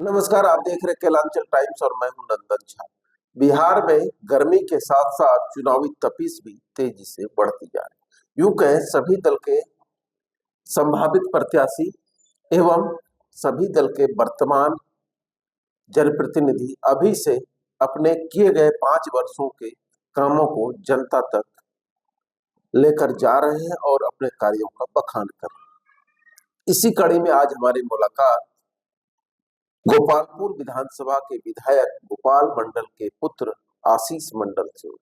नमस्कार, आप देख रहे कैलांचल टाइम्स और मैं हूं नंदन झा। बिहार में गर्मी के साथ साथ चुनावी तपिश भी तेजी से बढ़ती जा रही है। यूं कहें सभी दल के संभावित प्रत्याशी एवं सभी दल के वर्तमान जनप्रतिनिधि अभी से अपने किए गए 5 वर्षों के कामों को जनता तक लेकर जा रहे हैं और अपने कार्यों का बखान कर रहे हैं। इसी कड़ी में आज हमारी मुलाकात गोपालपुर विधानसभा के विधायक गोपाल मंडल के पुत्र आशीष मंडल से हुई।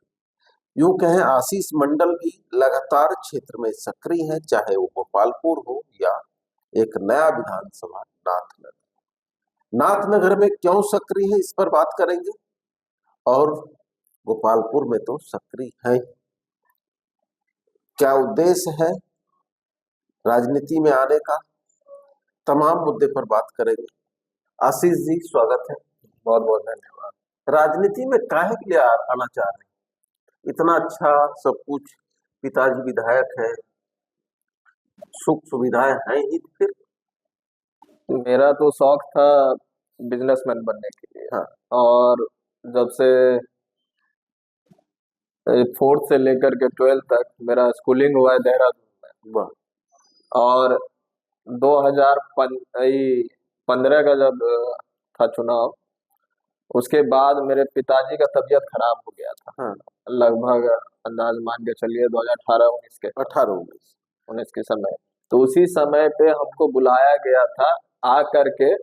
यूं कहें आशीष मंडल भी लगातार क्षेत्र में सक्रिय है, चाहे वो गोपालपुर हो या एक नया विधानसभा नाथनगर। नाथनगर में क्यों सक्रिय है इस पर बात करेंगे और गोपालपुर में तो सक्रिय है, क्या उद्देश्य है राजनीति में आने का, तमाम मुद्दे पर बात करेंगे। आशीष जी स्वागत है। बहुत बहुत धन्यवाद। राजनीति में काहे के लिए आना चाह रहे हैं? इतना अच्छा सब कुछ, पिताजी विधायक है, सुख सुविधाएं हैं ही, फिर मेरा तो शौक था बिजनेसमैन बनने के लिए। हाँ। और जब से 4th से लेकर के 12th तक मेरा स्कूलिंग हुआ है देहरादून में। और 2015 का जब था चुनाव, उसके बाद मेरे पिताजी का तबीयत खराब हो गया था। हाँ। लगभग अंदाज मान के चलिए 2018-19 के 18-19 के समय। तो उसी समय पे हमको बुलाया गया था आ करके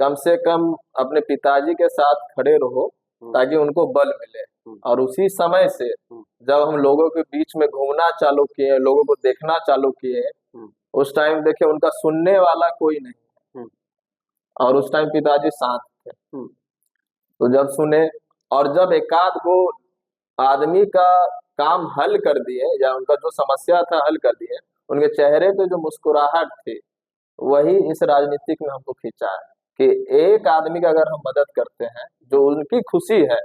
कम से कम अपने पिताजी के साथ खड़े रहो ताकि उनको बल मिले। और उसी समय से जब हम लोगों के बीच में घूमना चालू किए, लोगों को देखना चालू किए, उस टाइम देखिए उनका सुनने वाला कोई नहीं और उस टाइम पिताजी शांत थे। तो जब सुने और जब एकाध को आदमी का काम हल कर दिए या उनका जो समस्या था हल कर दिए, उनके चेहरे पे जो मुस्कुराहट थी वही इस राजनीतिक में हमको खींचा है कि एक आदमी का अगर हम मदद करते हैं, जो उनकी खुशी है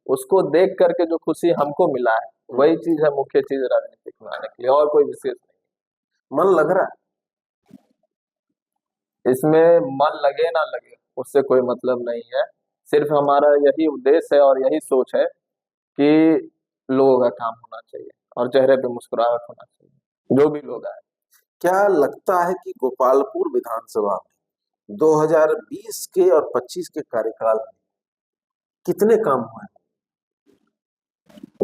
उसको देख करके जो खुशी हमको मिला है, वही चीज है मुख्य चीज राजनीतिक में आने के लिए, और कोई विशेष नहीं। मन लग रहा है इसमें, मन लगे ना लगे उससे कोई मतलब नहीं है। सिर्फ हमारा यही उद्देश्य है और यही सोच है कि लोगों का काम होना चाहिए और चेहरे पे मुस्कुराहट होना चाहिए जो भी लोग आए। क्या लगता है कि गोपालपुर विधानसभा में 2020 के और 25 के कार्यकाल में कितने काम हुए?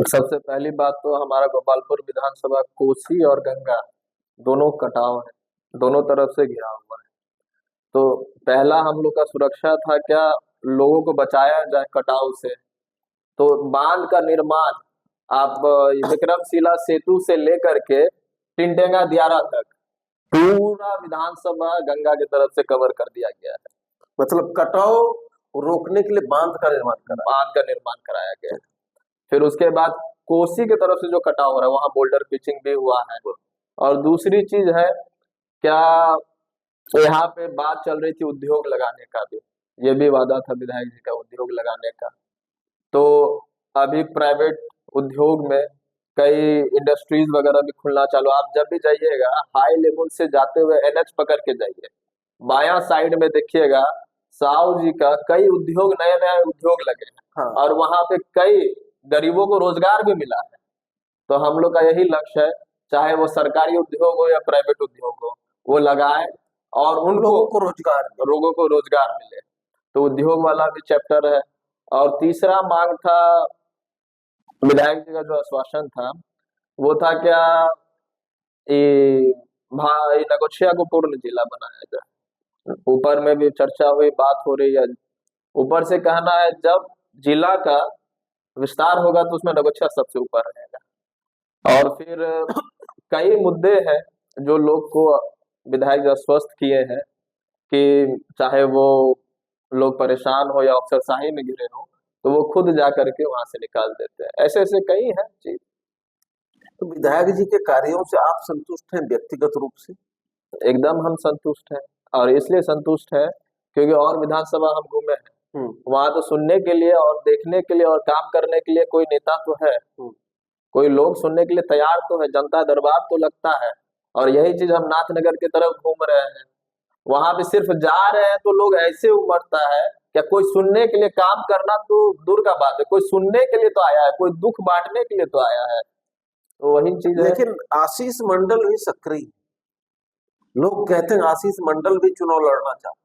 सबसे पहली बात तो हमारा गोपालपुर विधानसभा कोसी और गंगा दोनों कटाव है, दोनों तरफ से घिरा हुआ है। तो पहला हम लोग का सुरक्षा था क्या, लोगों को बचाया जाए कटाव से। तो बांध का निर्माण आप विक्रमशिला सेतु से लेकर के टिंटेगा दियारा तक पूरा विधानसभा गंगा की तरफ से कवर कर दिया गया है। मतलब कटाव रोकने के लिए बांध का निर्माण कराया गया है। फिर उसके बाद कोसी की तरफ से जो कटाव हो रहा है वहां बोल्डर पिचिंग भी हुआ है। और दूसरी चीज है क्या, यहाँ पे बात चल रही थी उद्योग लगाने का भी, ये भी वादा था विधायक जी का उद्योग लगाने का। तो अभी प्राइवेट उद्योग में कई इंडस्ट्रीज वगैरह भी खुलना चालू। आप जब भी जाइएगा हाई लेवल से जाते हुए NH पकड़ के जाइए, बायां साइड में देखिएगा साहू जी का कई उद्योग, नए नए उद्योग लगे हैं। हाँ। और वहां पे कई गरीबों को रोजगार भी मिला है। तो हम लोग का यही लक्ष्य है, चाहे वो सरकारी उद्योग हो या प्राइवेट उद्योग हो, वो लगाए और उन लोगों को रोजगार मिले। तो उद्योग वाला भी चैप्टर है। और तीसरा मांग था विधायक जी का जो आश्वासन था वो था क्या, नगोछिया को पूर्ण जिला बनाया जाए। ऊपर में भी चर्चा हुई, बात हो रही है। ऊपर से कहना है जब जिला का विस्तार होगा तो उसमें नगोछिया सबसे ऊपर रहेगा। और फिर कई मुद्दे हैं जो लोग को विधायक जी आश्वस्त किए हैं कि चाहे वो लोग परेशान हो या अफसरशाही में घिरे हो तो वो खुद जा करके वहां से निकाल देते हैं। ऐसे ऐसे कई हैं चीज। तो विधायक जी के कार्यों से आप संतुष्ट हैं व्यक्तिगत रूप से? एकदम हम संतुष्ट हैं, और इसलिए संतुष्ट है क्योंकि और विधानसभा हम घूमे हैं, वहां तो सुनने के लिए और देखने के लिए और काम करने के लिए कोई नेता तो है, कोई लोग सुनने के लिए तैयार तो है, जनता दरबार तो लगता है। और यही चीज हम नाथनगर की तरफ घूम रहे हैं, वहां पे सिर्फ जा रहे हैं तो लोग ऐसे उमड़ता है क्या कोई सुनने के लिए? काम करना तो दूर का बात है, कोई सुनने के लिए तो आया है, कोई दुख बांटने के लिए तो आया है। तो वही चीज है। लेकिन आशीष मंडल भी सक्रिय, लोग कहते हैं आशीष मंडल भी चुनाव लड़ना चाहते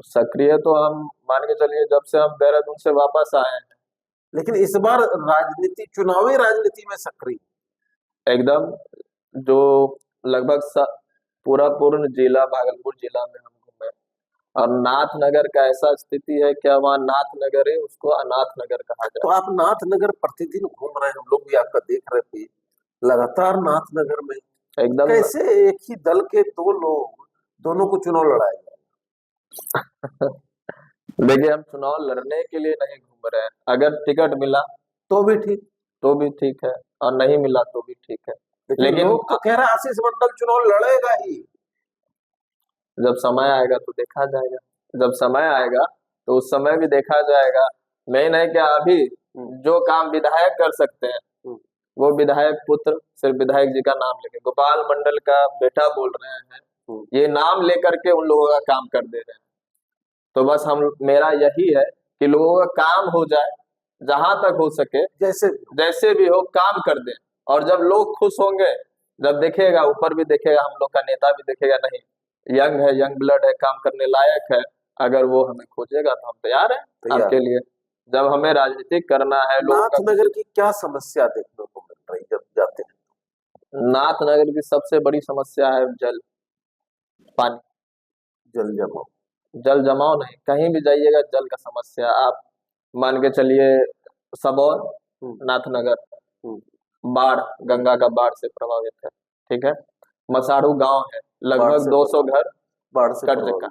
सक्रिय तो हम मान के चलिए जब से हम देहरादून से वापस आए हैं, लेकिन इस बार राजनीति, चुनावी राजनीति में सक्रिय। एकदम जो लगभग पूरा पूर्ण जिला भागलपुर जिला में हम घूमे, और नाथनगर का ऐसा स्थिति है क्या वहाँ नाथनगर है, उसको अनाथ नगर कहा तो जाए। आप नाथनगर प्रतिदिन घूम रहे हैं, हम लोग भी आपका देख रहे थे लगातार नाथनगर में। एकदम कैसे एक ही दल के दो लोग, दोनों को चुनाव लड़ाए जाए? देखिए हम चुनाव लड़ने के लिए नहीं घूम रहे हैं, अगर टिकट मिला तो भी ठीक, तो भी ठीक है और नहीं मिला तो भी ठीक है। लेकिन लोग तो कह रहे हैं आशीष मंडल चुनाव लड़ेगा ही। जब समय आएगा तो देखा जाएगा, जब समय आएगा तो उस समय भी देखा जाएगा। मेन है क्या, अभी जो काम विधायक कर सकते हैं वो विधायक पुत्र सिर्फ विधायक जी का नाम लेके, गोपाल मंडल का बेटा बोल रहे हैं, ये नाम लेकर के उन लोगों का काम कर दे रहे हैं। तो बस मेरा यही है कि लोगों का काम हो जाए, जहां तक हो सके जैसे भी हो काम कर दे। और जब लोग खुश होंगे, जब देखेगा ऊपर भी देखेगा, हम लोग का नेता भी देखेगा नहीं यंग है, यंग ब्लड है, काम करने लायक है, अगर वो हमें खोजेगा तो हम तैयार हैं आपके लिए। जब हमें राजनीति करना है। नाथनगर की क्या समस्या देखने को मिल रही जब जाते हैं? नाथनगर की सबसे बड़ी समस्या है जल, पानी, जल जमाव। जल जमाव नहीं, कहीं भी जाइएगा जल का समस्या। आप मान के चलिए सबौर, नाथनगर बाढ़, गंगा का बाढ़ से प्रभावित है, ठीक है। मसाड़ू गांव है, लगभग 200 घर बाढ़ से कट चुका,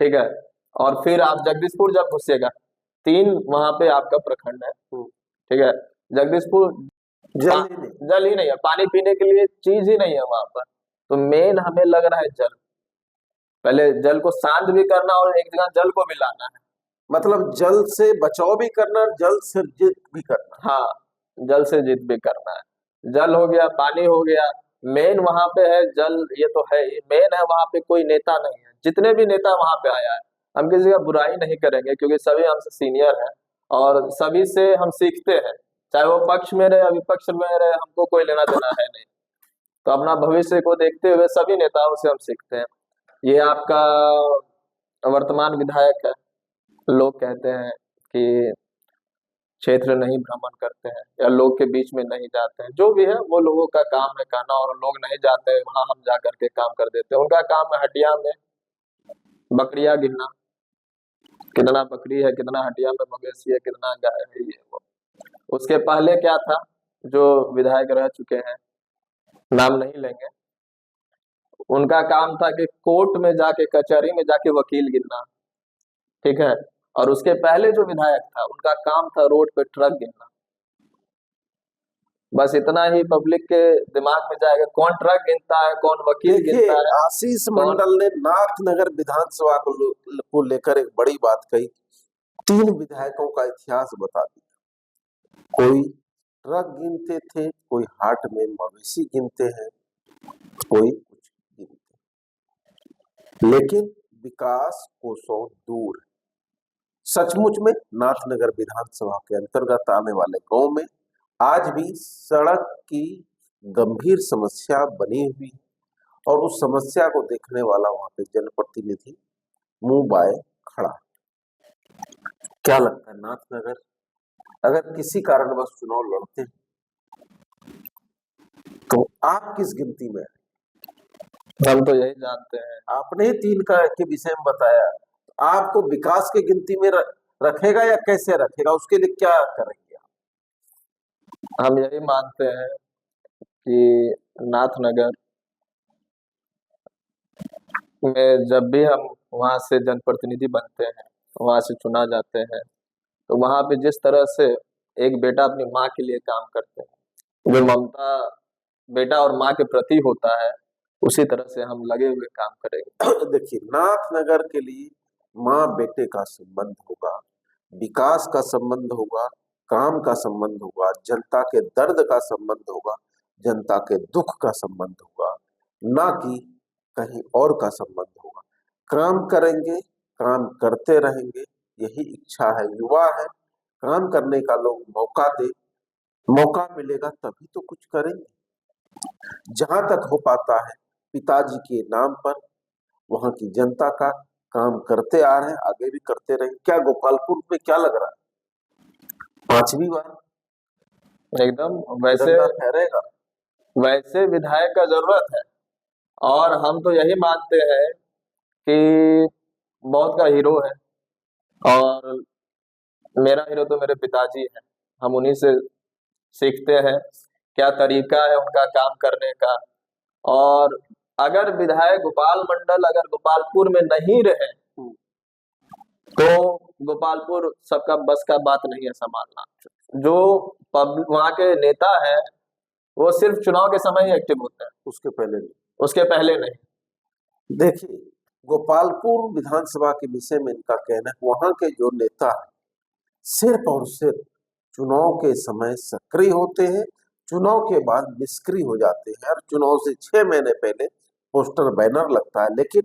ठीक है। और फिर आप जगदीशपुर जब घुसेगा, 3 वहां पे आपका प्रखंड है, ठीक है। जगदीशपुर जल ही नहीं है, पानी पीने के लिए चीज ही नहीं है वहां पर। तो मेन हमें लग रहा है जल, पहले जल को शांत भी करना और एक जगह जल को भी लाना है। मतलब जल से बचाव भी करना, जल से जीत भी करना। हाँ, जल से जीत भी करना है। जल हो गया, पानी हो गया, मेन वहां पे है जल, ये तो है ही मेन है। वहां पे कोई नेता नहीं है, जितने भी नेता वहां पे आया है, हम किसी का बुराई नहीं करेंगे क्योंकि सभी हमसे सीनियर हैं और सभी से हम सीखते हैं, चाहे वो पक्ष में रहे या विपक्ष में रहे, हमको कोई लेना देना है नहीं। तो अपना भविष्य को देखते हुए सभी नेताओं से हम सीखते हैं। ये आपका वर्तमान विधायक है, लोग कहते हैं कि क्षेत्र नहीं भ्रमण करते हैं या लोग के बीच में नहीं जाते हैं, जो भी है वो लोगों का काम है कहना, और लोग नहीं जाते हैं वहां, हम जा करके काम कर देते हैं। उनका काम है हटिया में बकरियां गिनना, कितना बकरी है, कितना हटिया में मवेशी है, कितना गाय है, ये वो। उसके पहले क्या था, जो विधायक रह चुके हैं, नाम नहीं लेंगे, उनका काम था कि कोर्ट में जाके, कचहरी में जाके वकील गिनना, ठीक है। और उसके पहले जो विधायक था, उनका काम था रोड पे ट्रक गिनना। बस इतना ही पब्लिक के दिमाग में जाएगा, कौन ट्रक गिनता है, कौन वकील गिनता है। आशीष मंडल ने नाथनगर विधानसभा को लेकर एक बड़ी बात कही, 3 विधायकों का इतिहास बता दिया। कोई ट्रक गिनते थे, कोई हाट में मवेशी गिनते हैं, कोई कुछ गिनते, लेकिन विकास कोसों दूर। सचमुच में नाथनगर विधानसभा के अंतर्गत आने वाले गांव में आज भी सड़क की गंभीर समस्या बनी हुई, और उस समस्या को देखने वाला वहां पे जनप्रतिनिधि मुंह बाए खड़ा। क्या लगता है, नाथनगर अगर किसी कारणवश चुनाव लड़ते हैं तो आप किस गिनती में? हम तो यही जानते हैं, आपने ही 3 के विषय में बताया, आपको विकास की गिनती में रखेगा या कैसे रखेगा, उसके लिए क्या करेंगे? हम यही मानते हैं कि नाथनगर में जब भी हम वहां से जनप्रतिनिधि बनते हैं, वहां से चुना जाते हैं, तो वहां पे जिस तरह से एक बेटा अपनी माँ के लिए काम करते हैं, जो ममता बेटा और माँ के प्रति होता है, उसी तरह से हम लगे हुए काम करेंगे। देखिए, नाथनगर के लिए माँ बेटे का संबंध होगा, विकास का संबंध होगा, काम का संबंध होगा, जनता के दर्द का संबंध होगा, जनता के दुख का संबंध होगा, ना कि कहीं और का संबंध होगा। काम करेंगे, काम करते रहेंगे, यही इच्छा है। युवा है, काम करने का लोग मौका दे, मौका मिलेगा तभी तो कुछ करेंगे। जहां तक हो पाता है पिताजी के नाम पर वहां की जनता का काम करते आ रहे हैं, आगे भी करते रहेंगे। क्या गोपालपुर में क्या लग रहा है, 5वीं बार एकदम वैसे तिरंगा फहरेगा? वैसे विधायक का जरूरत है। और हम तो यही मानते हैं कि बहुत का हीरो है, और मेरा हीरो तो मेरे पिताजी है। हम उन्हीं से सीखते हैं क्या तरीका है उनका काम करने का। और अगर विधायक गोपाल मंडल अगर गोपालपुर में नहीं रहे तो गोपालपुर सबका बस का बात नहीं है संभालना। जो वहाँ के नेता है वो सिर्फ चुनाव के समय ही एक्टिव होते हैं, उसके पहले नहीं। उसके पहले नहीं। देखिए, गोपालपुर विधानसभा के विषय में इनका कहना है वहां के जो नेता है सिर्फ और सिर्फ चुनाव के समय सक्रिय होते हैं, चुनाव के बाद निष्क्रिय हो जाते हैं, और चुनाव से 6 महीने पहले पोस्टर बैनर लगता है। लेकिन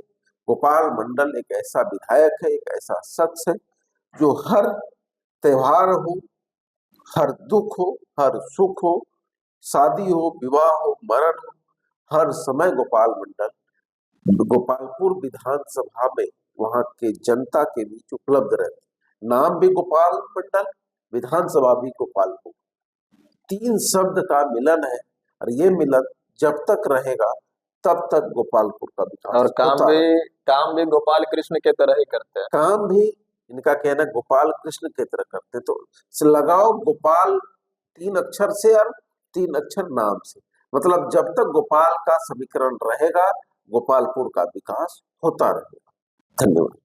गोपाल मंडल एक ऐसा विधायक है, एक ऐसा शख्स है जो हर त्योहार हो, हर दुख हो, हर सुख हो, शादी हो, विवाह हो, मरण हो, हर समय गोपाल मंडल गोपालपुर विधानसभा में वहां के जनता के बीच उपलब्ध रहते। नाम भी गोपाल मंडल, विधानसभा भी गोपालपुर, 3 शब्द का मिलन है। और ये मिलन जब तक रहेगा तब तक गोपालपुर का विकास और होता रहेगा। काम भी गोपाल कृष्ण के तरह ही करते हैं। काम भी इनका कहना गोपाल कृष्ण की तरह करते, तो लगाओ गोपाल 3 अक्षर से और 3 अक्षर नाम से, मतलब जब तक गोपाल का समीकरण रहेगा गोपालपुर का विकास होता रहेगा। धन्यवाद।